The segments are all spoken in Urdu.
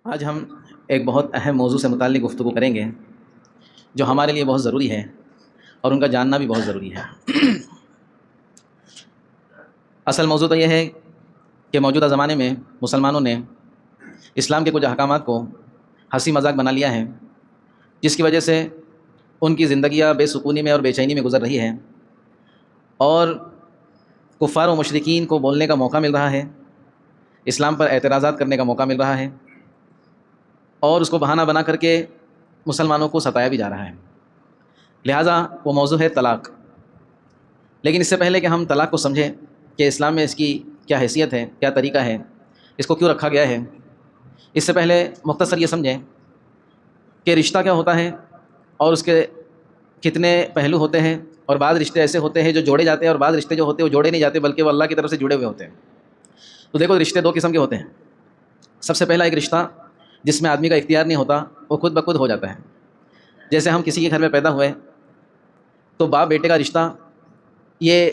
آج ہم ایک بہت اہم موضوع سے متعلق گفتگو کریں گے جو ہمارے لیے بہت ضروری ہے اور ان کا جاننا بھی بہت ضروری ہے۔ اصل موضوع تو یہ ہے کہ موجودہ زمانے میں مسلمانوں نے اسلام کے کچھ احکامات کو ہنسی مذاق بنا لیا ہے، جس کی وجہ سے ان کی زندگیاں بے سکونی میں اور بے چینی میں گزر رہی ہے، اور کفار و مشرکین کو بولنے کا موقع مل رہا ہے، اسلام پر اعتراضات کرنے کا موقع مل رہا ہے، اور اس کو بہانہ بنا کر کے مسلمانوں کو ستایا بھی جا رہا ہے۔ لہٰذا وہ موضوع ہے طلاق۔ لیکن اس سے پہلے کہ ہم طلاق کو سمجھیں کہ اسلام میں اس کی کیا حیثیت ہے، کیا طریقہ ہے، اس کو کیوں رکھا گیا ہے، اس سے پہلے مختصر یہ سمجھیں کہ رشتہ کیا ہوتا ہے اور اس کے کتنے پہلو ہوتے ہیں، اور بعض رشتے ایسے ہوتے ہیں جو جوڑے جاتے ہیں، اور بعض رشتے جو ہوتے ہیں وہ جوڑے نہیں جاتے بلکہ وہ اللہ کی طرف سے جڑے ہوئے ہوتے ہیں۔ تو دیکھو، رشتے دو قسم کے ہوتے ہیں۔ سب سے پہلا ایک رشتہ جس میں آدمی کا اختیار نہیں ہوتا، وہ خود بخود ہو جاتا ہے۔ جیسے ہم کسی کے گھر میں پیدا ہوئے تو باپ بیٹے کا رشتہ یہ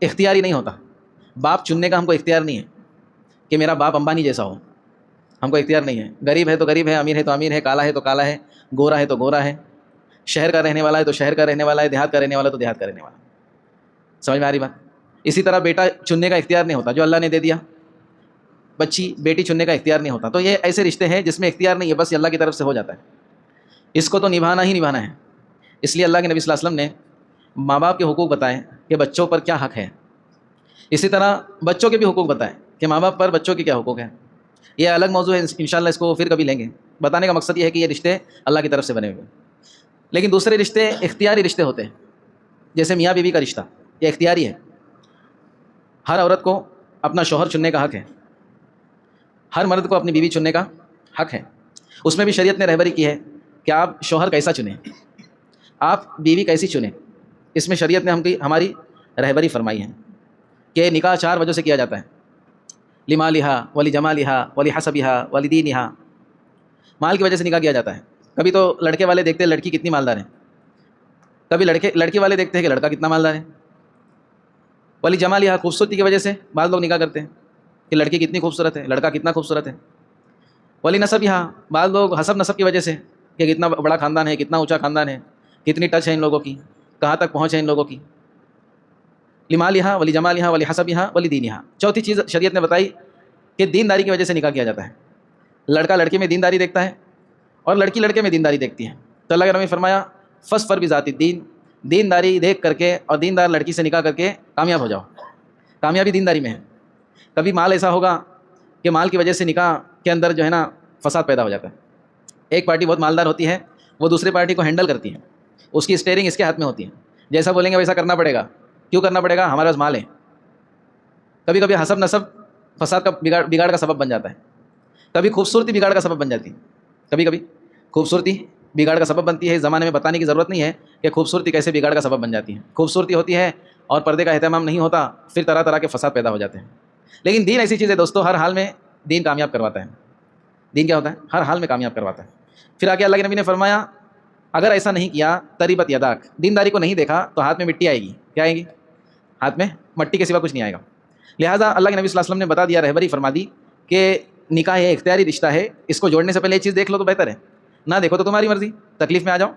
اختیاری نہیں ہوتا، باپ چننے کا ہم کو اختیار نہیں ہے کہ میرا باپ امبانی جیسا ہو، ہم کو اختیار نہیں ہے۔ غریب ہے تو غریب ہے، امیر ہے تو امیر ہے، کالا ہے تو کالا ہے، گورا ہے تو گورا ہے، شہر کا رہنے والا ہے تو شہر کا رہنے والا ہے، دیہات کا رہنے والا تو دیہات کا رہنے والا۔ سمجھ میں آ رہی بات؟ اسی طرح بیٹا چننے کا اختیار نہیں ہوتا، جو اللہ نے دے دیا، بچی بیٹی چننے کا اختیار نہیں ہوتا۔ تو یہ ایسے رشتے ہیں جس میں اختیار نہیں ہے، بس یہ اللہ کی طرف سے ہو جاتا ہے، اس کو تو نبھانا ہی نبھانا ہے۔ اس لیے اللہ کے نبی صلی اللہ علیہ وسلم نے ماں باپ کے حقوق بتائے کہ بچوں پر کیا حق ہے، اسی طرح بچوں کے بھی حقوق بتائے کہ ماں باپ پر بچوں کے کیا حقوق ہیں۔ یہ الگ موضوع ہے، انشاءاللہ اس کو پھر کبھی لیں گے۔ بتانے کا مقصد یہ ہے کہ یہ رشتے اللہ کی طرف سے بنے ہوئے۔ لیکن دوسرے رشتے اختیاری رشتے ہوتے ہیں، جیسے میاں بیوی کا رشتہ، یہ اختیاری ہے۔ ہر عورت کو اپنا شوہر چننے کا حق ہے، ہر مرد کو اپنی بیوی چننے کا حق ہے۔ اس میں بھی شریعت نے رہبری کی ہے کہ آپ شوہر کیسا چنیں، آپ بیوی کیسی چنیں۔ اس میں شریعت نے ہماری رہبری فرمائی ہے کہ نکاح 4 وجہ سے کیا جاتا ہے: لمالہا ولی جمالہا ولی حسبہا ولی دینہا۔ مال کی وجہ سے نکاح کیا جاتا ہے۔ کبھی تو لڑکے والے دیکھتے ہیں لڑکی کتنی مالدار ہے، کبھی لڑکی والے دیکھتے ہیں کہ لڑکا کتنا مالدار ہے۔ ولی جمالہا، خوبصورتی کی وجہ سے بعض لوگ نکاح کرتے ہیں کہ لڑکی کتنی خوبصورت ہے، لڑکا کتنا خوبصورت ہے۔ ولی نسبہا، بعض لوگ حسب نسب کی وجہ سے کہ کتنا بڑا خاندان ہے، کتنا اونچا خاندان ہے، کتنی ٹچ ہے ان لوگوں کی، کہاں تک پہنچ ہے ان لوگوں کی۔ لمالہا ولی جمالہا ولی حسبہا ولی دینہا۔ چوتھی چیز شریعت نے بتائی کہ دینداری کی وجہ سے نکاح کیا جاتا ہے۔ لڑکا لڑکی میں دینداری دیکھتا ہے اور لڑکی لڑکے میں دینداری دیکھتی ہے، تو اللہ کے نبی نے فرمایا فاظفر بذات الدین، دینداری دیکھ کر کے اور دیندار لڑکی سے نکاح کر کے کامیاب ہو جاؤ۔ کامیابی دینداری میں ہے۔ کبھی مال ایسا ہوگا کہ مال کی وجہ سے نکاح کے اندر جو ہے نا فساد پیدا ہو جاتا ہے۔ ایک پارٹی بہت مالدار ہوتی ہے، وہ دوسری پارٹی کو ہینڈل کرتی ہے، اس کی اسٹیئرنگ اس کے ہاتھ میں ہوتی ہے، جیسا بولیں گے ویسا کرنا پڑے گا۔ کیوں کرنا پڑے گا؟ ہمارے پاس مال ہے۔ کبھی کبھی حسب نسب فساد کا بگاڑ کا سبب بن جاتا ہے، کبھی خوبصورتی بگاڑ کا سبب بن جاتی ہے، کبھی کبھی خوبصورتی بگاڑ کا سبب بنتی ہے۔ اس زمانے میں بتانے کی ضرورت نہیں ہے کہ خوبصورتی کیسے بگاڑ کا سبب بن جاتی ہے۔ خوبصورتی ہوتی ہے اور پردے کا اہتمام نہیں ہوتا، پھر طرح طرح کے فساد پیدا ہو جاتے ہیں۔ لیکن دین ایسی چیز ہے دوستو، ہر حال میں دین کامیاب کرواتا ہے۔ دین کیا ہوتا ہے؟ ہر حال میں کامیاب کرواتا ہے۔ پھر آگے اللہ کے نبی نے فرمایا اگر ایسا نہیں کیا تریبت یداک، دینداری کو نہیں دیکھا تو ہاتھ میں مٹی آئے گی۔ کیا آئے گی؟ ہاتھ میں مٹی کے سوا کچھ نہیں آئے گا۔ لہٰذا اللہ کے نبی صلی اللہ علیہ وسلم نے بتا دیا، رہبری فرما دی کہ نکاح یہ اختیاری رشتہ ہے، اس کو جوڑنے سے پہلے یہ چیز دیکھ لو تو بہتر ہے، نہ دیکھو تو تمہاری مرضی، تکلیف میں آ جاؤ،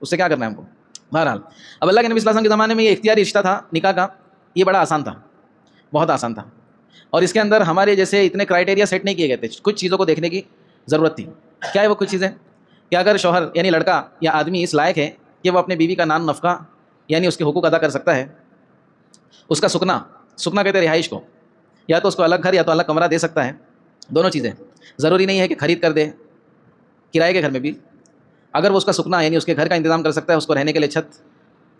اس سے کیا کرنا ہے ہم کو۔ بہرحال اب اللہ کے نبی صلی اللہ علیہ وسلم کے زمانے میں یہ اختیاری رشتہ تھا نکاح کا، یہ بڑا آسان تھا، بہت آسان تھا، اور اس کے اندر ہمارے جیسے اتنے کرائٹیریا سیٹ نہیں کیے گئے تھے۔ کچھ چیزوں کو دیکھنے کی ضرورت تھی۔ کیا ہے وہ کچھ چیزیں؟ کہ اگر شوہر یعنی لڑکا یا آدمی اس لائق ہے کہ وہ اپنے بیوی کا نان نفقہ یعنی اس کے حقوق ادا کر سکتا ہے، اس کا سکنا کہتے ہیں رہائش کو، یا تو اس کو الگ گھر یا تو الگ کمرہ دے سکتا ہے، دونوں چیزیں۔ ضروری نہیں ہے کہ خرید کر دے، کرائے کے گھر میں بھی اگر وہ اس کا سکنا یعنی اس کے گھر کا انتظام کر سکتا ہے، اس کو رہنے کے لیے چھت،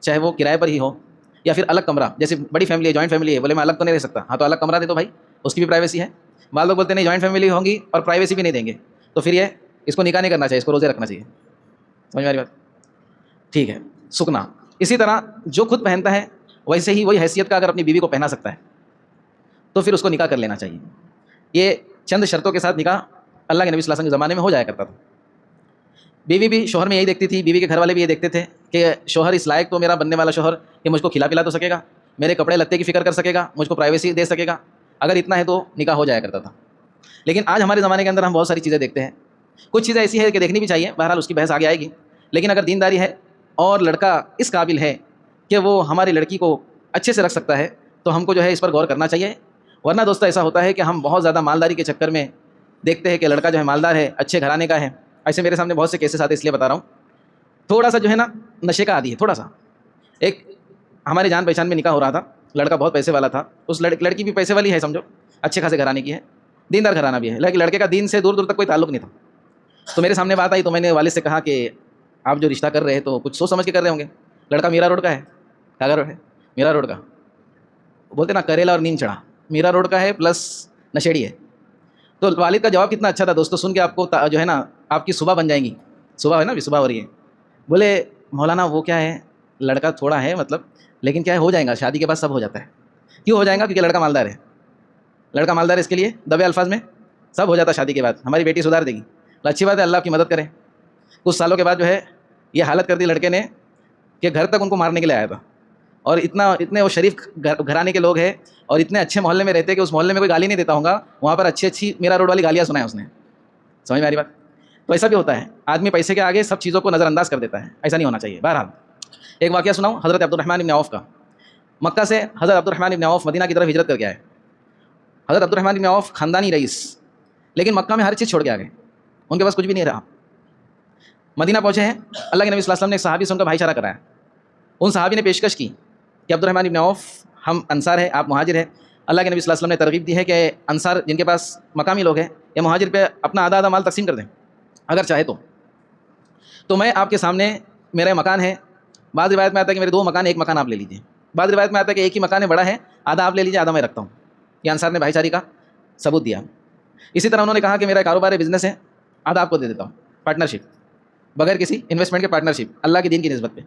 چاہے وہ کرائے پر ہی ہو یا پھر الگ کمرہ، جیسے بڑی فیملی ہے، جوائنٹ فیملی ہے، بولے میں الگ تو نہیں رہ سکتا، ہاں تو الگ کمرہ دے دو بھائی، اس کی بھی پرائیویسی ہے۔ بعض لوگ بولتے ہیں نہیں جوائنٹ فیملی ہوں گی اور پرائیویسی بھی نہیں دیں گے، تو پھر یہ اس کو نکاح نہیں کرنا چاہیے، اس کو روزے رکھنا چاہیے۔ سمجھ میں آ رہی بات؟ ٹھیک ہے، سکنا۔ اسی طرح جو خود پہنتا ہے ویسے ہی وہی حیثیت کا اگر اپنی بیوی کو پہنا سکتا ہے تو پھر اس کو نکاح کر لینا چاہیے۔ یہ چند شرطوں کے ساتھ نکاح اللہ کے نبی صلی اللہ علیہ وسلم کے زمانے میں ہو جایا کرتا تھا۔ بیوی بھی شوہر میں یہی دیکھتی تھی، بیوی کے گھر والے بھی یہ دیکھتے تھے کہ شوہر اس لائق تو میرا بننے والا شوہر کہ مجھ کو کھلا پلا تو سکے گا، میرے کپڑے لتے کی فکر کر سکے گا، مجھ کو پرائیویسی دے سکے گا، اگر اتنا ہے تو نکاح ہو جایا کرتا تھا۔ لیکن آج ہمارے زمانے کے اندر ہم بہت ساری چیزیں دیکھتے ہیں. کچھ چیزیں ایسی ہے کہ دیکھنی بھی چاہیے، بہرحال اس کی بحث آگے آئے گی. لیکن اگر دینداری ہے اور لڑکا اس قابل ہے کہ وہ ہماری لڑکی کو اچھے سے رکھ سکتا ہے تو ہم کو جو ہے اس پر غور کرنا چاہیے. ورنہ دوستو ایسا ہوتا ہے کہ ہم بہت زیادہ مالداری کے چکر میں دیکھتے ہیں کہ لڑکا جو ہے مالدار ہے، اچھے گھرانے کا ہے. ایسے میرے سامنے بہت سے کیسز آتے، اس لیے بتا رہا ہوں. تھوڑا سا جو ہے نا نشے کا عادی ہے، تھوڑا سا. ایک ہمارے جان پہچان میں نکاح ہو رہا تھا، لڑکا بہت پیسے والا تھا، اس لڑکی بھی پیسے والی ہے، سمجھو اچھے خاصے گھرانے کی ہے، دیندار گھرانہ بھی ہے، لیکن لڑکے کا دین سے دور دور تک کوئی تعلق نہیں تھا. تو میرے سامنے بات آئی تو میں نے والد سے کہا کہ آپ جو رشتہ کر رہے ہیں تو کچھ سوچ سمجھ کے کر رہے ہوں گے. لڑکا میرا روڈ کا ہے. کیا روڈ ہے؟ میرا روڈ کا. بولتے نا کریلا اور نیند چڑھا، میرا روڈ کا ہے پلس نشیڑی ہے. تو والد کا جواب کتنا اچھا تھا دوستو، سن کے آپ کو جو ہے نا آپ کی صبح بن جائیں گی. صبح ہے نا، ابھی صبح ہو رہی ہے. بولے مولانا وہ کیا ہے، لڑکا تھوڑا ہے مطلب، لیکن کیا ہے ہو جائے گا، شادی کے بعد سب ہو جاتا ہے. کیوں ہو جائے گا؟ کیونکہ لڑکا مالدار ہے. لڑکا مالدار ہے، اس کے لیے دبے الفاظ میں سب ہو جاتا ہے شادی کے بعد. ہماری بیٹی سدھار دے گی. اچھی بات ہے، اللہ آپ کی مدد کرے. کچھ سالوں کے بعد جو ہے یہ حالت کر دی لڑکے نے کہ گھر تک ان کو مارنے کے لیے آیا تھا. اور اتنے وہ شریف گھرانے کے لوگ ہیں اور اتنے اچھے محلے میں رہتے کہ اس محلے میں کوئی گالی نہیں دیتا ہوگا، وہاں پر اچھی میرا روڈ والی گالیاں سنائیں اس نے. سمجھ میں آ رہی بات؟ تو ایسا بھی ہوتا ہے، آدمی پیسے کے آگے سب چیزوں کو نظر انداز کر دیتا ہے. ایسا نہیں ہونا چاہیے. بہرحال ایک واقعہ سناؤں حضرت عبد الرحمن بن عوف کا. مکہ سے حضرت عبد الرحمن بن عوف مدینہ کی طرف ہجرت کر کے آئے. حضرت عبد الرحمن بن عوف خاندانی رئیس، لیکن مکہ میں ہر چیز چھوڑ کے آ گئے. ان کے پاس کچھ بھی نہیں رہا. مدینہ پہنچے ہیں، اللہ کے نبی صلی اللہ علیہ وسلم نے ایک صحابی سے ان کا بھائی چارہ کرایا. ان صحابی نے پیشکش کی کہ عبد الرحمن بن عوف ہم انصار ہیں، آپ مہاجر ہیں. اللہ کے نبی صلی اللہ علیہ وسلم نے ترغیب دی ہے کہ انصار جن کے پاس مقامی لوگ ہیں یا مہاجر پہ اپنا آدھا مال تقسیم کر دیں اگر چاہے تو میں آپ کے سامنے میرا مکان ہے. بعض روایت میں آتا ہے کہ میرے 2 مکان، ایک مکان آپ لے لیجیے. بعض روایت میں آتا ہے کہ ایک ہی مکان ہے، بڑا ہے، آدھا آپ لے لیجیے، آدھا میں رکھتا ہوں. یہ انصار نے بھائی چاری کا ثبوت دیا. اسی طرح انہوں نے کہا کہ میرا کاروبار ہے، بزنس ہے، آدھا آپ کو دے دیتا ہوں، پارٹنرشپ، بغیر کسی انویسٹمنٹ کے پارٹنرشپ، اللہ کے دین کی نسبت پہ.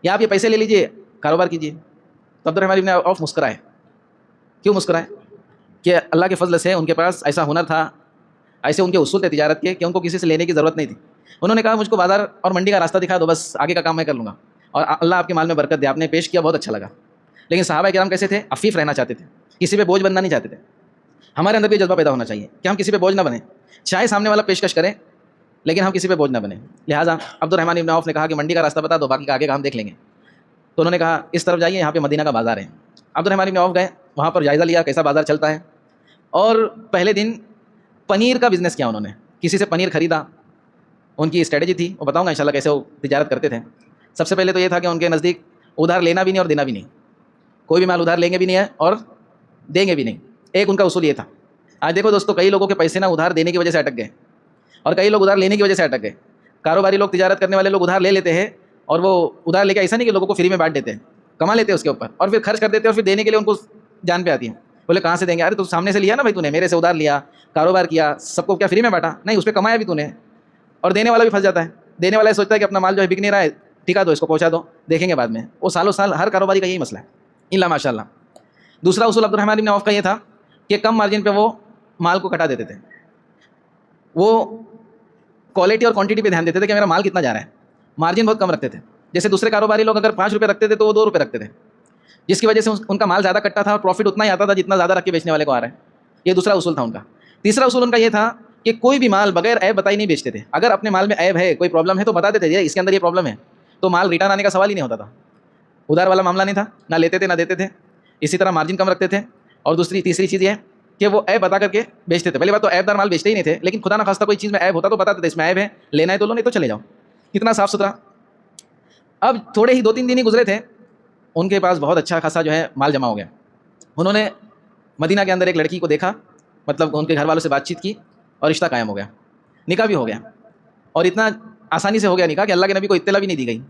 یا آپ یہ پیسے لے لیجیے، کاروبار کیجیے. تو عبد الرحمن بن عوف مسکرائے. کیوں مسکرائے؟ کہ اللہ کے فضل سے ان کے پاس ایسا ہنر تھا، ایسے ان کے اصول تھے تجارت کے کہ ان کو کسی سے لینے کی ضرورت نہیں تھی. انہوں نے کہا مجھ کو بازار اور منڈی کا راستہ دکھا دو، بس آگے کا کام میں کر لوں گا، اور اللہ آپ کے مال میں برکت دے. آپ نے پیش کیا، بہت اچھا لگا. لیکن صحابہ کرام کیسے تھے؟ عفیف رہنا چاہتے تھے، کسی پہ بوجھ بننا نہیں چاہتے تھے. ہمارے اندر بھی جذبہ پیدا ہونا چاہیے کہ ہم کسی پہ بوجھ نہ بنیں، چاہے سامنے والا پیشکش کرے لیکن ہم کسی پہ بوجھ نہ بنیں. لہٰذا عبد الرحمن بن عوف نے کہا کہ منڈی کا راستہ بتا دو، باقی کا آگے کا ہم دیکھ لیں گے. تو انہوں نے کہا اس طرف جائیے، یہاں پہ مدینہ کا بازار ہے. عبد الرحمن بن عوف گئے، وہاں پر جائزہ لیا کیسا بازار چلتا ہے. اور پہلے دن پنیر کا بزنس کیا. انہوں نے کسی سے پنیر خریدا. ان کی اسٹریٹجی تھی، وہ بتاؤں گا انشاءاللہ کیسے وہ تجارت کرتے تھے. سب سے پہلے تو یہ تھا کہ ان کے نزدیک ادھار لینا بھی نہیں اور دینا بھی نہیں. کوئی بھی مال ادھار لیں گے بھی نہیں ہے اور دیں گے بھی نہیں. ایک ان کا اصول یہ تھا. آج دیکھو دوستو، کئی لوگوں کے پیسے نا ادھار دینے کی وجہ سے اٹک گئے اور کئی لوگ ادھار لینے کی وجہ سے اٹک گئے. کاروباری لوگ، تجارت کرنے والے لوگ ادھار لے لیتے ہیں اور وہ ادھار لے کے ایسا نہیں کہ لوگوں کو فری میں بانٹ دیتے ہیں، کما لیتے ہیں اس کے اوپر اور پھر خرچ کر دیتے ہیں، اور پھر دینے کے لیے ان کو جان پہ آتی ہے. بولے کہاں سے دیں گے؟ ارے تو سامنے سے لیا نا بھائی، تو نے میرے سے ادھار لیا، کاروبار کیا، سب کو کیا فری میں بانٹا؟ نہیں، اس پہ کمایا بھی تو نے. اور دینے والا بھی پھنس جاتا ہے. دینے والا یہ سوچتا ہے کہ اپنا مال جو ہے بک نہیں رہا ہے، ٹھیکا دو، اس کو پہنچا دو، دیکھیں گے بعد میں. وہ سالوں سال ہر کاروباری کا یہی مسئلہ ہے، الا ماشاء اللہ. دوسرا اصول عبد الرحمن بن عوف کا یہ تھا کہ کم مارجن پہ وہ مال کو کٹا دیتے تھے. وہ کوالٹی اور کوانٹٹی پہ دھیان دیتے تھے کہ میرا مال کتنا جا رہا ہے. مارجن بہت کم رکھتے تھے. جیسے دوسرے کاروباری لوگ اگر 5 روپے رکھتے تھے تو وہ 2 روپے رکھتے تھے، جس کی وجہ سے ان کا مال زیادہ کٹتا تھا اور پروفٹ اتنا ہی آتا تھا جتنا زیادہ رکھ کے بیچنے والے کو آ رہا ہے. یہ دوسرا اصول تھا ان کا. تیسرا اصول ان کا یہ تھا کہ کوئی بھی مال بغیر عیب بتائی نہیں بیچتے تھے. اگر اپنے مال میں عیب ہے، کوئی پرابلم ہے تو بتا دیتے تھے اس کے اندر یہ پرابلم ہے، تو مال ریٹرن آنے کا سوال ہی نہیں ہوتا تھا. ادھار والا معاملہ نہیں تھا، نہ لیتے تھے نہ دیتے تھے. اسی طرح مارجن کم رکھتے تھے. اور تیسری چیز یہ ہے کہ وہ عیب بتا کر کے بیچتے تھے. پہلی بات تو عیب دار مال بیچتے ہی نہیں تھے، لیکن خدا نہ خواستہ کوئی چیز میں عیب ہوتا تو بتاتے تھے اس میں عیب ہے، لینا ہے تو لو، نہیں تو چلے جاؤ. کتنا صاف ستھرا. اب تھوڑے ہی 2-3 دن ہی گزرے تھے، ان کے پاس بہت اچھا خاصا جو ہے مال جمع ہو گیا. انہوں نے مدینہ کے اندر ایک لڑکی کو دیکھا، مطلب ان کے گھر والوں سے بات چیت کی اور رشتہ قائم ہو گیا. نکاح بھی ہو گیا، اور اتنا آسانی سے ہو گیا نکاح کہ اللہ کے نبی کو اطلاع بھی نہیں دی گئی.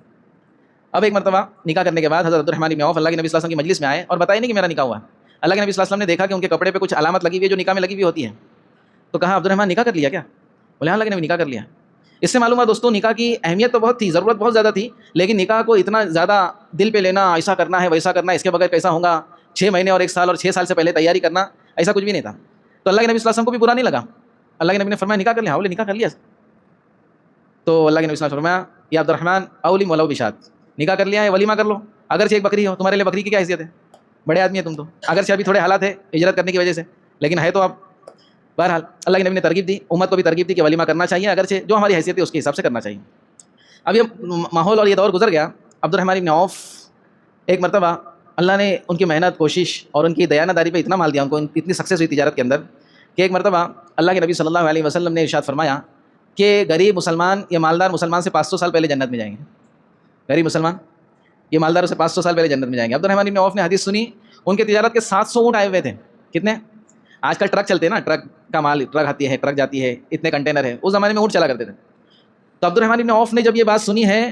اب ایک مرتبہ نکاح کرنے کے بعد حضرت عبد الرحمن بن عوف اللہ کے نبی صلی اللہ علیہ وسلم کی مجلس میں آئے اور بتائے نہیں کہ میرا نکاح ہوا. اللہ کے نبی صلی اللہ علیہ وسلم نے دیکھا کہ ان کے کپڑے پہ کچھ علامت لگی ہوئی ہے جو نکاح میں لگی ہوئی ہوتی ہے. تو کہا عبد الرحمن نکاح کر لیا کیا؟ بولے ہاں اللہ کے نبی نکاح کر لیا. اس سے معلوم ہے دوستوں نکاح کی اہمیت تو بہت تھی، ضرورت بہت زیادہ تھی، لیکن نکاح کو اتنا زیادہ دل پہ لینا، ایسا کرنا ہے ویسا کرنا ہے، اس کے بغیر کیسا ہوگا، 6 مہینے اور 1 سال اور 6 سال سے پہلے تیاری کرنا، ایسا کچھ بھی نہیں تھا. تو اللہ کے نبی صلی اللہ علیہ وسلم کو بھی برا نہیں لگا. اللہ کے نبی نے فرمایا نکاح کر لیا. بولے نکاح کر لیا. تو اللہ کے نبی صلی اللہ علیہ وسلم نے فرمایا یا عبد الرحمن اولم ولو بشات، نکاح کر لیا ہے ولیمہ کر لو. اگرچہ ایک بکری ہو، تمہارے لیے بکری کی کیا حیثیت ہے، بڑے آدمی ہے تم تو. اگرچہ ابھی تھوڑے حالات ہے ہجرت کرنے کی وجہ سے، لیکن ہے تو آپ بہرحال اللہ کے نبی نے ترغیب دی، امت کو بھی ترغیب دی کہ ولیمہ کرنا چاہیے، اگرچہ جو ہماری حیثیت ہے اس کے حساب سے کرنا چاہیے۔ اب یہ ماحول اور یہ دور گزر گیا۔ عبد الرحمن بن عوف ایک مرتبہ اللہ نے ان کی محنت، کوشش اور ان کی دیانتداری پہ اتنا مال دیا، ان کو اتنی سکسیس ہوئی تجارت کے اندر کہ ایک مرتبہ اللہ کے نبی صلی اللہ علیہ وسلم نے ارشاد فرمایا کہ غریب مسلمان یا مالدار مسلمان سے 500 سال پہلے جنت میں جائیں گے۔ غریب مسلمان یہ مالداروں سے 500 سال پہلے جنت میں جائیں گے۔ عبد الرحمن بن عوف نے حدیث سنی، ان کی تجارت کے 700 اونٹ آئے ہوئے تھے۔ کتنے؟ آج کل ٹرک چلتے ہیں نا، ٹرک کا مال، ٹرک آتی ہے، ٹرک جاتی ہے، اتنے کنٹینر ہے، اس زمانے میں اونٹ چلا کرتے تھے۔ تو عبد الرحمن بن عوف نے جب یہ بات سنی ہے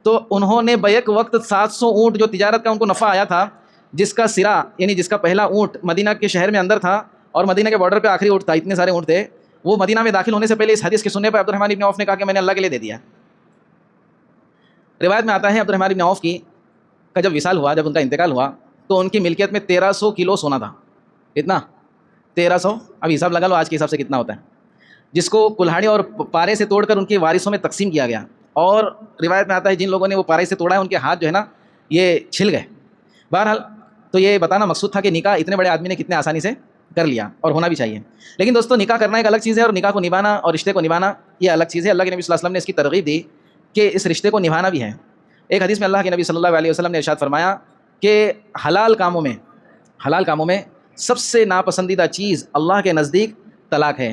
تو انہوں نے بیک وقت 700 اونٹ جو تجارت کا ان کو نفع آیا تھا، جس کا سرا یعنی جس کا پہلا اونٹ مدینہ کے شہر میں اندر تھا اور مدینہ کے بارڈر پہ آخری اونٹ تھا، اتنے سارے اونٹ تھے، وہ مدینہ میں داخل ہونے سے پہلے اس حدیث کے سننے پر عبد الرحمن بن عوف نے کہا کہ میں نے اللہ کے لیے دے دیا۔ روایت میں آتا ہے عبد الرحمن بن عوف کا جب وصال ہوا، جب ان کا انتقال ہوا تو ان کی ملکیت میں 1300 کلو سونا تھا۔ اتنا 1300، اب حساب لگا لو آج کے حساب سے کتنا ہوتا ہے، جس کو کلہاڑی اور پارے سے توڑ کر ان کے وارثوں میں تقسیم کیا گیا۔ اور روایت میں آتا ہے جن لوگوں نے وہ پارے سے توڑا ہے ان کے ہاتھ جو ہے نا یہ چھل گئے۔ بہرحال تو یہ بتانا مقصود تھا کہ نکاح اتنے بڑے آدمی نے کتنے آسانی سے کر لیا، اور ہونا بھی چاہیے۔ لیکن دوستو نکاح کرنا ایک الگ چیز ہے اور نکاح کو نبھانا اور رشتے کو نبھانا یہ الگ چیز ہے۔ اللہ کے نبی صلی اللہ علیہ وسلم نے اس کی ترغیب دی کہ اس رشتے کو نبھانا بھی ہے۔ ایک حدیث میں اللہ کے نبی صلی اللہ علیہ وسلم نے ارشاد فرمایا کہ حلال کاموں میں سب سے ناپسندیدہ چیز اللہ کے نزدیک طلاق ہے۔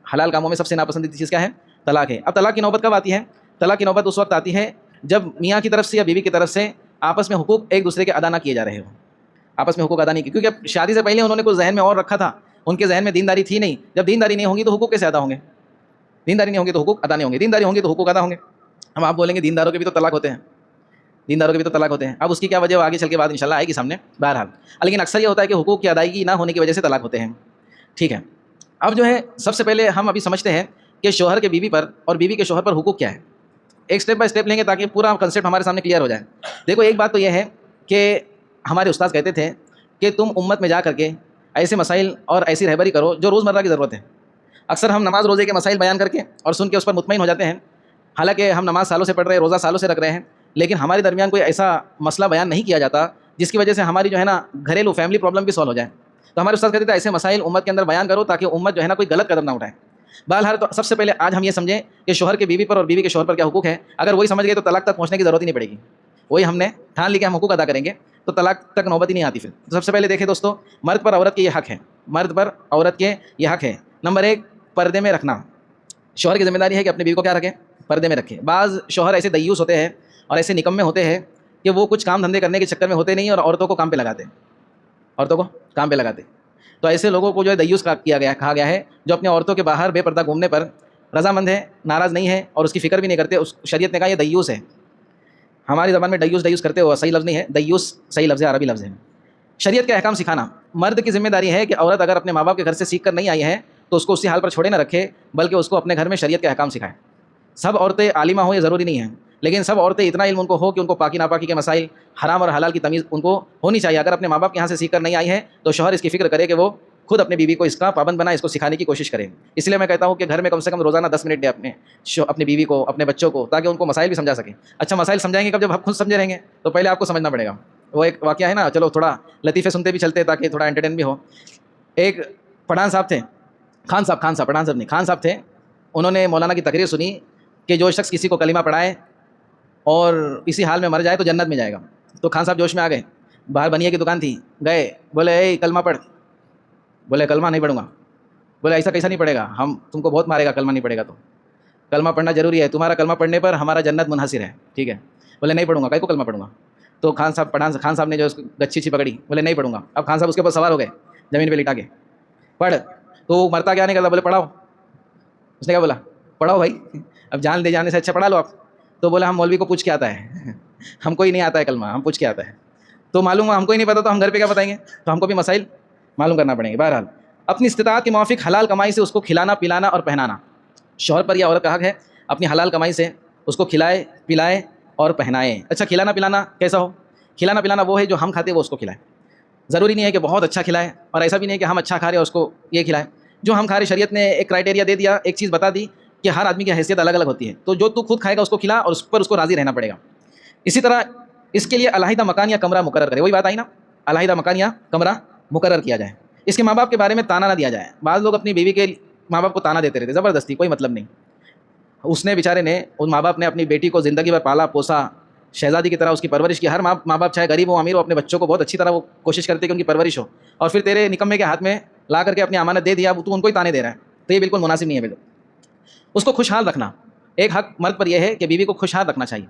حلال کاموں میں سب سے ناپسندیدہ چیز کیا ہے؟ طلاق ہے۔ اب طلاق کی نوبت کب آتی ہے؟ طلاق کی نوبت اس وقت آتی ہے جب میاں کی طرف سے یا بیوی کی طرف سے آپس میں حقوق ایک دوسرے کے ادا نہ کیے جا رہے ہوں، آپس میں حقوق ادا نہیں کیے، کیونکہ اب شادی سے پہلے انہوں نے کچھ ذہن میں اور رکھا تھا، ان کے ذہن میں دینداری تھی نہیں۔ جب دینداری نہیں ہوگی تو حقوق کیسے ادا ہوں گے؟ دینداری نہیں ہوگی تو حقوق ادا نہیں ہوں گے، دینداری ہوں گی تو حقوق ادا ہوں گے۔ ہم آپ بولیں گے دینداروں کے بھی تو طلاق ہوتے ہیں، اب اس کی کیا وجہ وہ آگے چل کے بعد انشاءاللہ آئے گی سامنے۔ بہرحال لیکن اکثر یہ ہوتا ہے کہ حقوق کی ادائیگی نہ ہونے کی وجہ سے طلاق ہوتے ہیں، ٹھیک ہے۔ اب جو ہے سب سے پہلے ہم ابھی سمجھتے ہیں کہ شوہر کے بیوی پر اور بیوی کے شوہر پر حقوق کیا ہے، ایک سٹیپ بائی سٹیپ لیں گے تاکہ پورا کنسیپٹ ہمارے سامنے کلیئر ہو جائے۔ دیکھو ایک بات تو یہ ہے کہ ہمارے استاد کہتے تھے کہ تم امت میں جا کر کے ایسے مسائل اور ایسی رہبری کرو جو روزمرہ کی ضرورت ہے۔ اکثر ہم نماز روزے کے مسائل بیان کر کے اور سن کے اس پر مطمئن ہو جاتے ہیں، حالانکہ ہم نماز سالوں سے پڑھ رہے ہیں، روزہ سالوں سے رکھ رہے ہیں، لیکن ہمارے درمیان کوئی ایسا مسئلہ بیان نہیں کیا جاتا جس کی وجہ سے ہماری جو ہے نا گھریلو فیملی پرابلم بھی سالو ہو جائے۔ تو ہمارے استاد کہتے تھے ایسے مسائل امت کے اندر بیان کرو تاکہ امت جو ہے نا کوئی غلط قدم نہ اٹھائے۔ بہرحال تو سب سے پہلے آج ہم یہ سمجھیں کہ شوہر کے بیوی پر اور بیوی کے شوہر پر کیا حقوق ہے۔ اگر وہی سمجھ گئے تو طلاق تک پہنچنے کی ضرورت ہی نہیں پڑے گی، وہی ہم نے ٹھان لی کہ ہم حقوق ادا کریں گے تو طلاق تک نوبت ہی نہیں آتی۔ پھر سب سے پہلے دیکھیں دوستو، مرد پر عورت کے یہ حق ہے، نمبر 1 پردے میں رکھنا۔ شوہر کی ذمہ داری ہے کہ اپنی بیوی کو کیا رکھے؟ پردے میں رکھے۔ بعض شوہر ایسے دیوس ہوتے ہیں اور ایسے نکمے ہوتے ہیں کہ وہ کچھ کام دھندے کرنے کے چکر میں ہوتے نہیں اور عورتوں کو کام پہ لگاتے، تو ایسے لوگوں کو جو ہے دیوس کہا گیا ہے، جو اپنے عورتوں کے باہر بے پردہ گھومنے پر رضامند ہے، ناراض نہیں ہے اور اس کی فکر بھی نہیں کرتے۔ اس شریعت نے کہا یہ دیوس ہے۔ ہماری زبان میں دیوس کرتے ہو صحیح لفظ نہیں ہے، دیوس صحیح لفظ ہے، عربی لفظ ہے۔ شریعت کے احکام سکھانا، مرد کی ذمہ داری ہے کہ عورت اگر اپنے ماں باپ کے گھر سے سیکھ کر نہیں آئی ہے تو اس کو اسی حال پر چھوڑے نہ رکھے، بلکہ اس کو اپنے گھر میں شریعت کے احکام سکھائے۔ سب عورتیں عالمہ ہو یہ ضروری نہیں ہے، لیکن سب عورتیں اتنا علم ان کو ہو کہ ان کو پاکی ناپاکی کے مسائل، حرام اور حلال کی تمیز ان کو ہونی چاہیے۔ اگر اپنے ماں باپ کے یہاں سے سیکھ کر نہیں آئی ہے تو شوہر اس کی فکر کرے کہ وہ خود اپنی بیوی کو اس کا پابند بنائے، اس کو سکھانے کی کوشش کرے۔ اس لیے میں کہتا ہوں کہ گھر میں کم سے کم روزانہ 10 منٹ دیں اپنی بیوی کو، اپنے بچوں کو، تاکہ ان کو مسائل بھی سمجھا سکیں۔ اچھا مسائل سمجھائیں گے کب؟ جب آپ خود سمجھے رہیں گے تو پہلے آپ کو سمجھنا پڑے گا۔ وہ ایک واقعہ ہے نا، چلو تھوڑا لطیفے سنتے بھی چلتے تاکہ تھوڑا انٹرٹین بھی ہو۔ ایک پٹھان صاحب تھے، خان صاحب تھے، انہوں نے مولانا کی تقریر سنی کہ جو شخص کسی کو کلمہ پڑھائے اور اسی حال میں مر جائے تو جنت میں جائے گا۔ تو خان صاحب جوش میں آ گئے، باہر بنیے کی دکان تھی، گئے، بولے اے کلمہ پڑھ۔ بولے کلمہ نہیں پڑھوں گا۔ بولے ایسا کیسا نہیں پڑھے گا، ہم تم کو بہت مارے گا کلمہ نہیں پڑھے گا تو۔ کلمہ پڑھنا ضروری ہے، تمہارا کلمہ پڑھنے پر ہمارا جنت منحصر ہے، ٹھیک ہے۔ بولے نہیں پڑھوں گا، کئی کو کلمہ پڑھوں گا۔ تو خان صاحب نے جو گچھی پکڑی، بولے نہیں پڑھوں گا۔ اب خان صاحب اس کے اوپر سوار ہو گئے، زمین پہ لٹا کے، پڑھ۔ تو مرتا کیا نہیں کرتا، بولے پڑھاؤ۔ اس نے کیا بولا؟ پڑھاؤ بھائی، اب جان لے جانے سے اچھا پڑھا لو آپ۔ تو بولا ہم مولوی کو پوچھ کے آتا ہے، ہم کو ہی نہیں آتا ہے کلمہ، ہم پوچھ کے آتا ہے۔ تو معلوم ہم کو ہی نہیں پتا تو ہم گھر پہ کیا بتائیں گے؟ تو ہم کو بھی مسائل معلوم کرنا پڑیں گے۔ بہرحال اپنی استطاعت کے موافق حلال کمائی سے اس کو کھلانا پلانا اور پہنانا، شوہر پر یا عورت کا حق ہے اپنی حلال کمائی سے اس کو کھلائے پلائے اور پہنائے۔ اچھا کھلانا پلانا کیسا ہو؟ کھلانا پلانا وہ ہے جو ہم کھاتے وہ اس کو کھلائے۔ ضروری نہیں ہے کہ بہت اچھا کھلائے اور ایسا بھی نہیں ہے کہ ہم اچھا کھا رہے اور اس کو یہ کھلائے۔ جو ہم کھا رہے، شریعت نے ایک کرائٹیریا دے دیا، ایک چیز بتا دی کہ ہر آدمی کی حیثیت الگ الگ ہوتی ہے، تو جو تو خود کھائے گا اس کو کھلا اور اس پر اس کو راضی رہنا پڑے گا۔ اسی طرح اس کے لیے علیحدہ مکان یا کمرہ مقرر کرے، وہی بات آئی نا، علیحدہ مکان یا کمرہ مقرر کیا جائے۔ اس کے ماں باپ کے بارے میں تانا نہ دیا جائے. بعض لوگ اپنی بیوی کے ماں باپ کو تانا دیتے رہتے زبردستی, کوئی مطلب نہیں. اس نے بیچارے نے, ان ماں باپ نے اپنی بیٹی کو زندگی بھر پالا پوسا, شہزادی کی طرح اس کی پرورش کی. ہر ماں باپ چاہے غریب ہو امیر ہو اپنے بچوں کو بہت اچھی طرح وہ کوشش کرتے کہ ان کی پرورش ہو, اور پھر تیرے نکمے کے ہاتھ میں لا کر کے اپنی امانت دے دیا, تو ان کو ہی تانے دے رہا ہے. تو یہ بالکل مناسب نہیں ہے. بالکل اس کو خوشحال رکھنا. ایک حق مرد پر یہ ہے کہ بیوی کو خوشحال رکھنا چاہیے.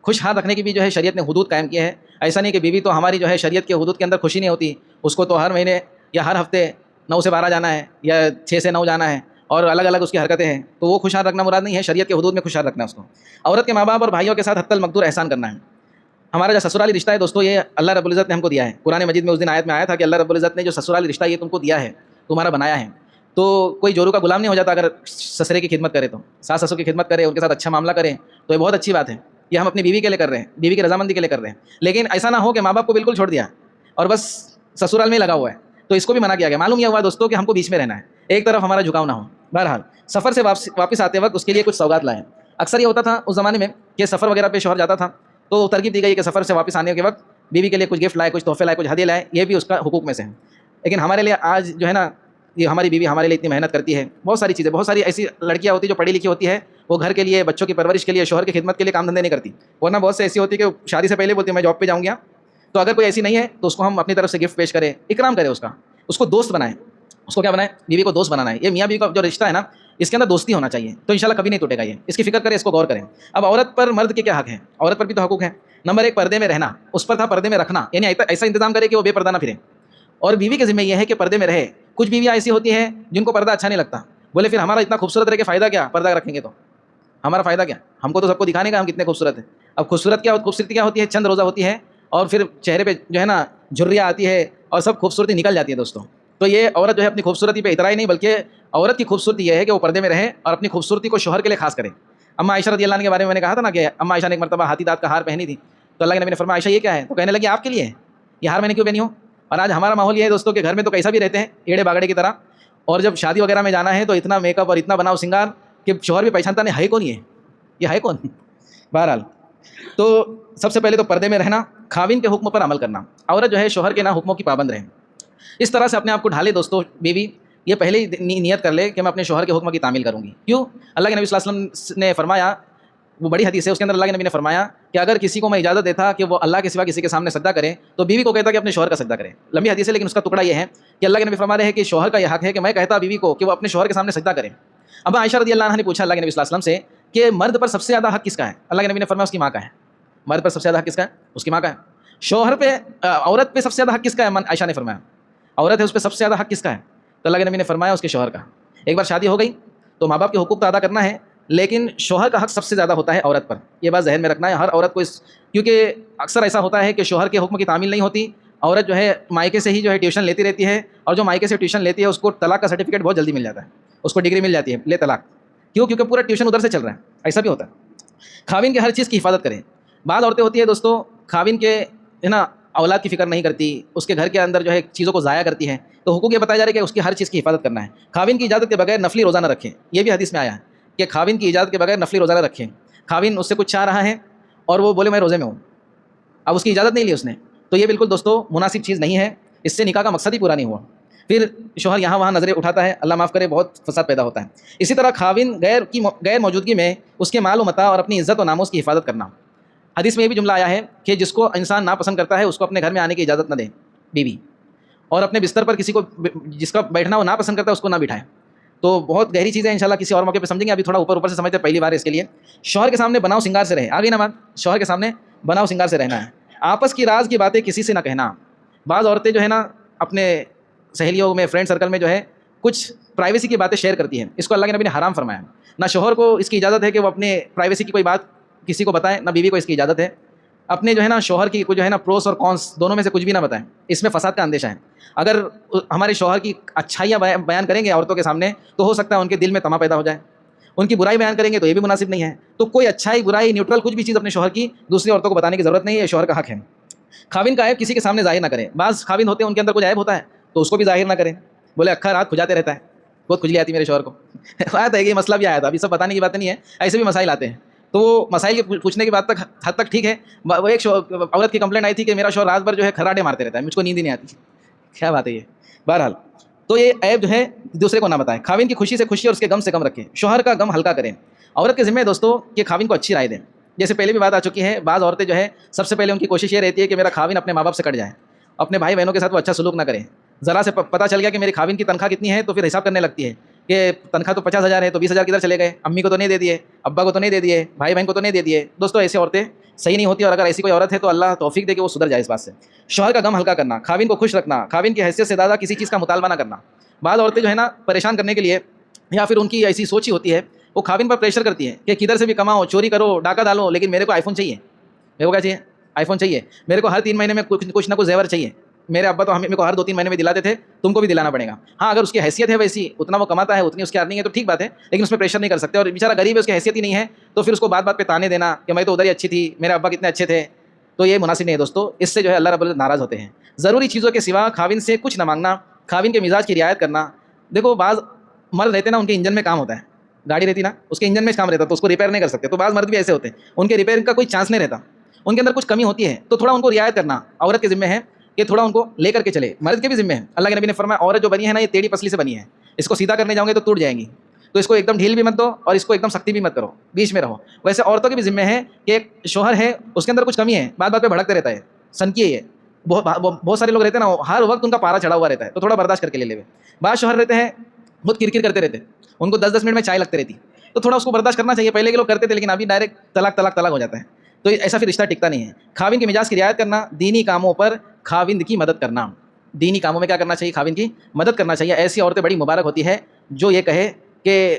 خوشحال رکھنے کی بھی جو ہے شریعت نے حدود قائم کی ہے. ایسا نہیں کہ بیوی تو ہماری جو ہے شریعت کے حدود کے اندر خوشی نہیں ہوتی, اس کو تو ہر مہینے یا ہر ہفتے 9 سے 12 جانا ہے یا 6 سے 9 جانا ہے, اور الگ الگ اس کی حرکتیں ہیں. تو وہ خوشحال رکھنا مراد نہیں ہے, شریعت کے حدود میں خوشحال رکھنا ہے اس کو. عورت کے ماں باپ اور بھائیوں کے ساتھ حتی المقدور احسان کرنا ہے. ہمارا جو سسرالی رشتہ ہے دوستو, یہ اللہ رب العزت نے ہم کو دیا ہے. قرآن مجید میں اس دن آیت میں آیا تھا کہ اللہ رب العزت نے جو سسرالی رشتہ یہ تم کو دیا ہے, تمہارا بنایا ہے. تو کوئی جورو کا غلام نہیں ہو جاتا اگر سسرے کی خدمت کرے, تو ساس سسر کی خدمت کرے, ان کے ساتھ اچھا معاملہ کرے, تو یہ بہت اچھی بات ہے. یہ ہم اپنی بیوی کے لیے کر رہے ہیں, بیوی کی رضامندی کے لیے کر رہے ہیں. لیکن ایسا نہ ہو کہ ماں باپ کو بالکل چھوڑ دیا اور بس سسرال میں ہی لگا ہوا ہے, تو اس کو بھی منع کیا گیا. معلوم یہ ہوا دوستوں کہ ہم کو بیچ میں رہنا ہے, ایک طرف ہمارا جھکاؤ نہ ہو. بہرحال سفر سے واپس آتے وقت اس کے لیے کچھ سوغات لائیں. اکثر یہ ہوتا تھا اس زمانے میں کہ سفر وغیرہ پہ شوہر جاتا تھا تو ترغیب دی گئی کہ سفر سے واپس آنے کے وقت بیوی کے لیے کچھ گفٹ لائے, کچھ تحفے لائے, کچھ ہدیے لائے. یہ بھی اس کا حقوق میں سے ہے. لیکن ہمارے لیے آج جو ہے نا, یہ ہماری بیوی ہمارے لیے اتنی محنت کرتی ہے, بہت ساری چیزیں, بہت ساری ایسی لڑکیاں ہوتی ہیں جو پڑھی لکھی ہوتی ہے, وہ گھر کے لیے, بچوں کی پرورش کے لیے, شوہر کی خدمت کے لیے کام دھندے نہیں کرتی. ورنہ بہت سے ایسی ہوتی ہے کہ شادی سے پہلے بولتی ہے میں جاب پہ جاؤں گی. تو اگر کوئی ایسی نہیں ہے تو اس کو ہم اپنی طرف سے گفٹ پیش کریں, اکرام کریں اس کو دوست بنائیں. اس کو کیا بنائیں؟ بیوی کو دوست بنانا ہے. یہ میاں بیوی کا جو رشتہ ہے نا, اس کے اندر دوستی ہونا چاہیے, تو انشاءاللہ کبھی نہیں ٹوٹے گا. یہ اس کی فکر کریں, اس کو غور کریں. اب عورت پر مرد کے کیا حق ہیں؟ عورت پر بھی تو حقوق ہیں. نمبر 1 پردے میں رہنا, اس پر تھا پردے میں رکھنا, یعنی ایسا انتظام کرے کہ وہ بے پردہ نہ پھرے. اور بیوی کے ذمہ یہ ہے کہ پردے میں رہے. کچھ بیویاں ایسی ہوتی ہیں جن کو پردہ اچھا نہیں لگتا, بولے پھر ہمارا اتنا خوبصورت رہے کہ فائدہ کیا, پردہ رکھیں گے تو ہمارا فائدہ کیا, ہم کو تو سب کو دکھانے کا ہم کتنے خوبصورت ہیں. اب خوبصورتی کیا ہوتی ہے؟ چند روزہ ہوتی ہے, اور پھر چہرے پہ جو ہے نا جھریاں آتی ہے اور سب خوبصورتی نکل جاتی ہے دوستوں. تو یہ عورت جو ہے اپنی خوبصورتی پہ اترا ہی نہیں, بلکہ عورت کی خوبصورتی یہ ہے کہ وہ پردے میں رہے اور اپنی خوبصورتی کو شوہر کے لیے خاص کرے. اما عائشہ رضی اللہ عنہ کے بارے میں نے کہا تھا نا کہ اما عائشہ نے ایک مرتبہ ہاتھی دانت کا ہار پہنی تھی, تو اللہ کے نبی نے فرمایا عائشہ یہ کیا ہے؟ تو کہنے لگی آپ کے لیے ہے, یہ ہار میں نے کیوں پہنی ہو؟ اور آج ہمارا ماحول یہ ہے دوستوں کہ گھر میں تو کیسا بھی رہتے ہیں, ایڑے باگڑے کی طرح, اور جب شادی وغیرہ میں جانا ہے تو اتنا میک اپ اور اتنا بناؤ سنگار کہ شوہر بھی پہچانتا نہیں ہے کون یہ ہے کون. بہرحال تو سب سے پہلے تو پردے میں رہنا, خاوند کے حکم پر عمل کرنا. عورت جو ہے شوہر کے حکموں کی پابند رہے. اس طرح سے اپنے آپ کو ڈھالے دوستوں. بیوی یہ پہلے ہی نیت کر لے کہ میں اپنے شوہر کے حکم کی تعمیل کروں گی. کیوں؟ اللہ کے نبی صلی اللہ علیہ وسلم نے فرمایا, وہ بڑی حدیث ہے, اس کے اندر اللہ کے نبی نے فرمایا کہ اگر کسی کو میں اجازت دیتا کہ وہ اللہ کے سوا کسی کے سامنے سجدہ کرے, تو بیوی کو کہتا کہ اپنے شوہر کا سجدہ کرے. لمبی حدیث ہے لیکن اس کا ٹکڑا یہ ہے کہ اللہ کے نبی فرما رہے ہیں کہ شوہر کا یہ حق ہے کہ میں کہتا بیوی کو کہ وہ اپنے شوہر کے سامنے سجدہ کرے. اب عائشہ رضی اللہ عنہا نے پوچھا اللہ کے نبی صلی اللہ علیہ وسلم سے کہ مرد پر سب سے زیادہ حق کس کا ہے؟ اللہ کے نبی نے فرمایا اس کی ماں کا ہے. مرد پر سب سے زیادہ حق کس کا ہے؟ اس کی ماں کا ہے. شوہر پہ, عورت پہ سب سے زیادہ حق کس کا ہے؟ عائشہ نے فرمایا عورت ہے, اس پہ سب سے زیادہ حق کس کا ہے؟ تو اللہ کے نبی نے فرمایا اس کے شوہر کا. ایک بار شادی ہو گئی تو ماں باپ کے حقوق تو ادا کرنا ہے, لیکن شوہر کا حق سب سے زیادہ ہوتا ہے عورت پر. یہ بات ذہن میں رکھنا ہے ہر عورت کو, کیونکہ اکثر ایسا ہوتا ہے کہ شوہر کے حکم کی تعمیل نہیں ہوتی. عورت جو ہے مائکے سے ہی جو ہے ٹیوشن لیتی رہتی ہے, اور جو مائکے سے ٹیوشن لیتی ہے اس کو طلاق کا سرٹیفکیٹ بہت جلدی مل جاتا ہے, اس کو ڈگری مل جاتی ہے لے طلاق. کیوں؟ کیونکہ پورا ٹیوشن ادھر سے چل رہا ہے. ایسا بھی ہوتا ہے. خاوند کے ہر چیز کی حفاظت کریں. بعض عورتیں ہوتی ہیں دوستوں, خاوند کے ہے نا اولاد کی فکر نہیں کرتی, اس کے گھر کے اندر جو ہے چیزوں کو ضائع کرتی ہے. تو حقوق یہ بتایا جا رہا ہے کہ اس کی ہر چیز کی حفاظت کرنا ہے. خاوند کی اجازت کے بغیر نفلی روزہ نہ رکھیں. یہ بھی حدیث میں آیا ہے کہ خاوند کی اجازت کے بغیر نفلی روزہ نہ رکھیں. خاوند اس سے کچھ چاہ رہا ہے اور وہ بولے میں روزے میں ہوں, اب اس کی اجازت نہیں لی اس نے, تو یہ بالکل دوستوں مناسب چیز نہیں ہے. اس سے نکاح کا مقصد ہی پورا نہیں ہوا. پھر شوہر یہاں وہاں نظریں اٹھاتا ہے, اللہ معاف کرے, بہت فساد پیدا ہوتا ہے. اسی طرح خاوند غیر موجودگی میں اس کے مال و متاع اور اپنی عزت و ناموس کی حفاظت کرنا. حدیث میں یہ بھی جملہ آیا ہے کہ جس کو انسان ناپسند کرتا ہے اس کو اپنے گھر میں آنے کی اجازت نہ دے بیوی, اور اپنے بستر پر کسی کو جس کا بیٹھنا وہ ناپسند کرتا ہے اس کو نہ بٹھائے. تو بہت گہری چیزیں انشاءاللہ کسی اور موقع پہ سمجھیں گے. ابھی تھوڑا اوپر سے سمجھتے ہیں, پہلی بار ہے اس کے لیے. شوہر کے سامنے بناؤ سنگار سے رہے. آگے نا بات, شوہر کے سامنے بناؤ سنگار سے رہنا ہے. آپس کی راز کی باتیں کسی سے نہ کہنا. بعض عورتیں جو ہے نا اپنے سہیلیوں میں, فرینڈ سرکل میں جو ہے کچھ پرائیویسی کی باتیں شیئر کرتی ہیں. اس کو اللہ کے نبی نے حرام فرمایا. نہ شوہر کو اس کی اجازت ہے کہ وہ اپنے پرائیویسی کی کوئی بات کسی کو بتائیں, نہ بیوی کو اس کی اجازت ہے. اپنے جو ہے نا شوہر کی جو ہے نا پروس اور کونس دونوں میں سے کچھ بھی نہ بتائیں. اس میں فساد کا اندیشہ ہے. اگر ہمارے شوہر کی اچھائیاں بیان کریں گے عورتوں کے سامنے تو ہو سکتا ہے ان کے دل میں طمع پیدا ہو جائے. ان کی برائی بیان کریں گے تو یہ بھی مناسب نہیں ہے. تو کوئی اچھائی برائی نیوٹرل کچھ بھی چیز اپنے شوہر کی دوسری عورتوں کو بتانے کی ضرورت نہیں ہے. یہ شوہر کا حق ہے. خاوند کا عیب کسی کے سامنے ظاہر نہ کریں. بعض خاوند ہوتے ہیں ان کے اندر کچھ عیب ہوتا ہے تو اس کو بھی ظاہر نہ کریں. بولے اکھا رات کھجاتے رہتا ہے, بہت کھجلی آتی ہے میرے شوہر کو. آیا تھا یہ مسئلہ بھی آیا تھا. ابھی سب بتانے کی باتیں نہیں ہے, ایسے بھی مسائل آتے ہیں. تو وہ مسائل کے پوچھنے کی بات حد تک ٹھیک ہے. وہ ایک عورت کی کمپلینٹ آئی تھی کہ میرا شوہر رات بھر جو ہے کھراٹے مارتے رہتا ہے, مجھ کو نیند ہی نہیں آتی. کیا بات ہے یہ. بہرحال تو یہ عیب جو ہے دوسرے کو نہ بتائیں. خاوند کی خوشی سے خوشی اور اس کے غم سے غم رکھیں. شوہر کا غم ہلکا کریں. عورت کے ذمہ ہے دوستوں کہ خاوند کو اچھی رائے دیں. جیسے پہلے بھی بات آ چکی ہے, بعض عورتیں جو ہے سب سے پہلے ان کی کوشش یہ رہتی ہے کہ میرا خاوند اپنے ماں باپ سے کٹ جائے, اپنے بھائی بہنوں کے ساتھ وہ اچھا سلوک نہ کریں. ذرا سے پتہ چل گیا کہ میری خاوند کی تنخواہ کتنی ہے تو پھر حساب کرنے لگتی ہے کہ تنخواہ تو 50,000 ہے تو 20,000 کدھر چلے گئے, امی کو تو نہیں دے دیے, ابا کو تو نہیں دے دیے, بھائی بہن کو تو نہیں دے دیے. دوستوں ایسی عورتیں صحیح نہیں ہوتی, اور اگر ایسی کوئی عورت ہے تو اللہ توفیق دے کہ وہ سدھر جائے اس بات سے. شوہر کا غم ہلکا کرنا, خاوند کو خوش رکھنا, خاوند کی حیثیت سے زیادہ کسی چیز کا مطالبہ نہ کرنا. بعض عورتیں جو ہے نا پریشان کرنے کے لیے, یا پھر ان کی ایسی سوچ ہی ہوتی ہے, وہ خاوند پر پریشر کرتی ہے کہ کدھر سے بھی کماؤ, چوری کرو, ڈاکہ ڈالو, لیکن میرے کو آئی فون چاہیے. میرے کو کیا چاہیے؟ آئی فون چاہیے. میرے کو ہر 3 مہینے میں کچھ نہ کچھ زیور چاہیے. میرے ابا تو ہمیں کو ہر 2-3 مہینے میں دلاتے تھے, تم کو بھی دلانا پڑے گا. ہاں اگر اس کی حیثیت ہے ویسی, اتنا وہ کماتا ہے, اتنی اس کی ارننگ ہے تو ٹھیک بات ہے, لیکن اس میں پریشر نہیں کر سکتے. اور بیچارہ غریب ہے, اس کی حیثیت ہی نہیں ہے, تو پھر اس کو بات بات پہ تانے دینا کہ میں تو ادھر ہی اچھی تھی, میرے ابا کتنے اچھے تھے, تو یہ مناسب نہیں ہے دوستوں. اس سے جو ہے اللہ رب العزت ناراض ہوتے ہیں. ضروری چیزوں کے سوا خاوند سے کچھ نہ مانگنا, خاوند کے مزاج کی رعایت کرنا. دیکھو بعض مرد رہتے نا, ان کے انجن میں کام ہوتا ہے, گاڑی رہتی نا اس کے انجن میں کام رہتا ہے تو اس کو ریپیئر نہیں کر سکتے. تو بعض مرد بھی ایسے ہوتے ہیں, ان کے ریپیئرنگ کا کوئی چانس نہیں رہتا, ان کے اندر کچھ کمی ہوتی ہے, تو تھوڑا ان کو رعایت کرنا عورت کے ذمہ ہے کہ تھوڑا ان کو لے کر کے چلے. مرد کے بھی ذمہ ہے. اللہ کے نبی نے فرمایا عورت جو بنی ہے نا یہ ٹیڑھی پسلی سے بنی ہے, اس کو سیدھا کرنے جاؤں گے تو ٹوٹ جائیں گی, تو اس کو ایک دم ڈھیل بھی مت دو اور اس کو ایک دم سختی بھی مت کرو, بیچ میں رہو. ویسے عورتوں کے بھی ذمہ ہے کہ ایک شوہر ہے اس کے اندر کچھ کمی ہے, بات بات پہ بھڑکتے رہتا ہے, سنکی ہے یہ. بہت سارے لوگ رہتے ہیں نا, ہر وقت ان کا پارا چڑھا ہوا رہتا ہے, تو تھوڑا برداشت کر کے لے لے. بعض شوہر رہتے ہیں بہت کرکر کرتے رہتے, ان کو 10-10 منٹ میں چائے لگتی رہتی, تو تھوڑا اس کو برداشت کرنا چاہیے. پہلے کے لوگ کرتے تھے لیکن ابھی ڈائریکٹ طلاق ہو جاتا ہے, تو ایسا پھر رشتہ ٹکتا نہیں ہے. خاوند کے مزاج کی رعایت کرنا, دینی کاموں پر خاوند کی مدد کرنا. دینی کاموں میں کیا کرنا چاہیے؟ خاوند کی مدد کرنا چاہیے. ایسی عورتیں بڑی مبارک ہوتی ہے جو یہ کہے کہ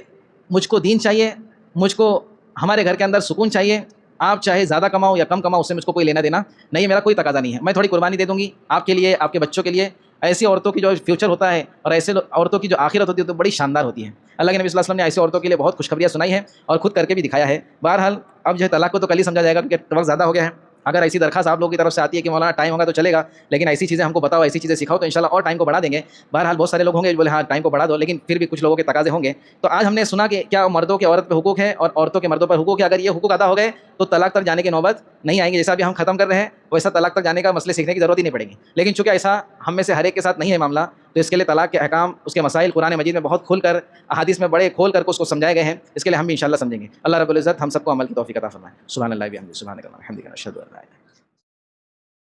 مجھ کو دین چاہیے, مجھ کو ہمارے گھر کے اندر سکون چاہیے, آپ چاہے زیادہ کماؤ یا کم کماؤ اس سے مجھ کو کوئی لینا دینا نہیں, میرا کوئی تقاضا نہیں ہے, میں تھوڑی قربانی دے دوں گی آپ کے لیے, آپ کے بچوں کے لیے. ایسی عورتوں کی جو فیوچر ہوتا ہے اور ایسے عورتوں کی جو آخرت ہوتی ہے تو بڑی شاندار ہوتی ہے. اللہ کے نبی صلی اللہ علیہ وسلم نے ایسی عورتوں کے لیے بہت خوشخبریاں سنائی ہیں اور خود کر کے بھی دکھایا ہے. بہرحال اب جو ہے طلاق کو تو کل ہی سمجھا جائے گا کیونکہ وقت زیادہ ہو گیا ہے. اگر ایسی درخواست آپ لوگوں کی طرف سے آتی ہے کہ مولانا ٹائم ہوگا تو چلے گا, لیکن ایسی چیزیں ہم کو بتاؤ, ایسی چیزیں سکھاؤ, تو انشاءاللہ اور ٹائم کو بڑھا دیں گے. بہرحال بہت سارے لوگ ہوں گے جو بولے ہاں ٹائم کو بڑھا دو, لیکن پھر بھی کچھ لوگوں کے تقاضے ہوں گے. تو آج ہم نے سنا کہ کیا مردوں کے عورت پہ حقوق ہے اور عورتوں کے مردوں پر حقوق ہے. اگر یہ حقوق ادا ہو گئے تو طلاق تک جانے کی نوبت نہیں آئیں گے. جیسا بھی ہم ختم کر رہے ہیں ویسا طلاق تک جانے کا مسئلے سیکھنے کی ضرورت ہی نہیں پڑے گی. لیکن چونکہ ایسا ہم میں سے ہر ایک کے ساتھ نہیں ہے معاملہ, تو اس کے لیے طلاق کے احکام, اس کے مسائل قرآن مجید میں بہت کھل کر, احادیث میں بڑے کھول کر اس کو سمجھائے گئے ہیں. اس کے لیے ہم بھی انشاءاللہ سمجھیں گے. اللہ رب العزت ہم سب کو عمل کی توفیق عطا فرمائے. سبحان اللہ و بحمدہ, سبحانک اللہم و بحمدک, اشہد ان لا الہ الا انت.